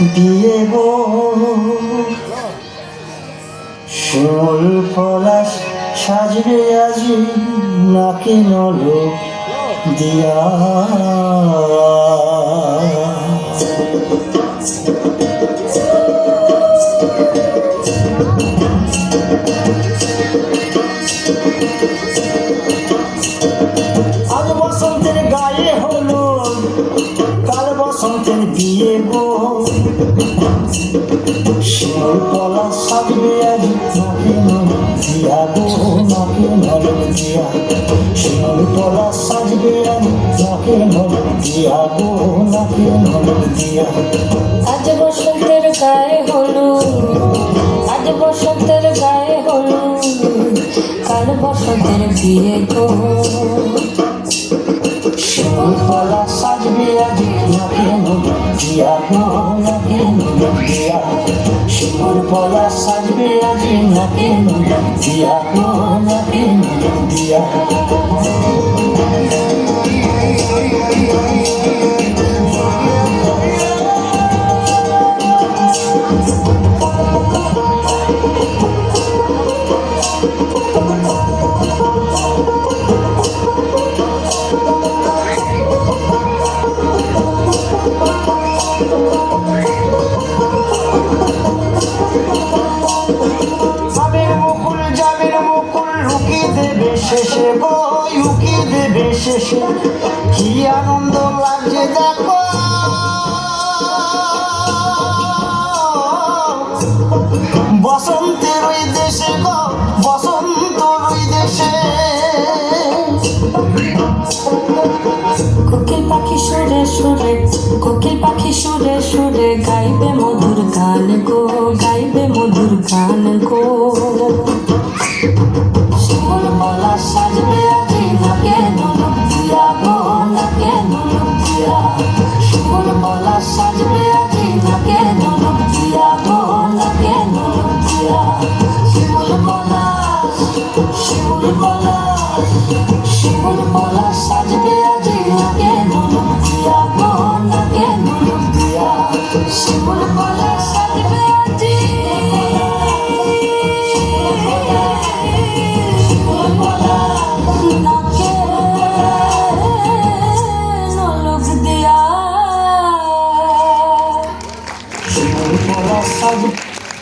বিয়ে গো শিমুল পলাশ সাজবে আজি নাকি নলক দিয়া আজ বসন্তের গায়ে হলো কাল বসন্তের বিয়ে গো শিমুল পলাশ সাজবে আজি নাকি নলক দিয়া গো নাকি নলক দিয়া শিমুল পলাশ সাজবে আজি নাকি নলক দিয়া গো নাকি নলক দিয়া আজ বসন্তের গায়ে হলো আজ বসন্তের গায়ে হলো কাল বসন্তের বিয়ে গো শিমুল পলাশ সাজবে আজি নাকি নলক দিয়া গো নাকি নলক দিয়া শিমুল পলাশ সাজবে আজি নাকি নলক দিয়া গো নাকি নলক দিয়া শেষে গো লুকি দেবে শেষে কি আনন্দ লাগছে দেখো বসন্তের ওই দেশে গো বসন্ত ওই দেশে কোকিল পাখি সুরে সুরে কোকিল পাখি সুরে সুরে গাইবে মধুর গান গো গাইবে মধুর গান গো শিমুল পলাশ সাজবে আজি নাকে নলক দিয়া গো নাকে নলক দিয়া শিমুল পলাশ সাজবে আজি নাকে নলক দিয়া গো নাকে নলক দিয়া শিমুল পলাশ শিমুল পলাশ শিমুল পলাশ সাজবে আজি নাকে নলক দিয়া গো নাকে নলক দিয়া শিমুল পলাশ সাজবে আজি নাকে নলক দিয়া শিমুল পলাশ সাজবে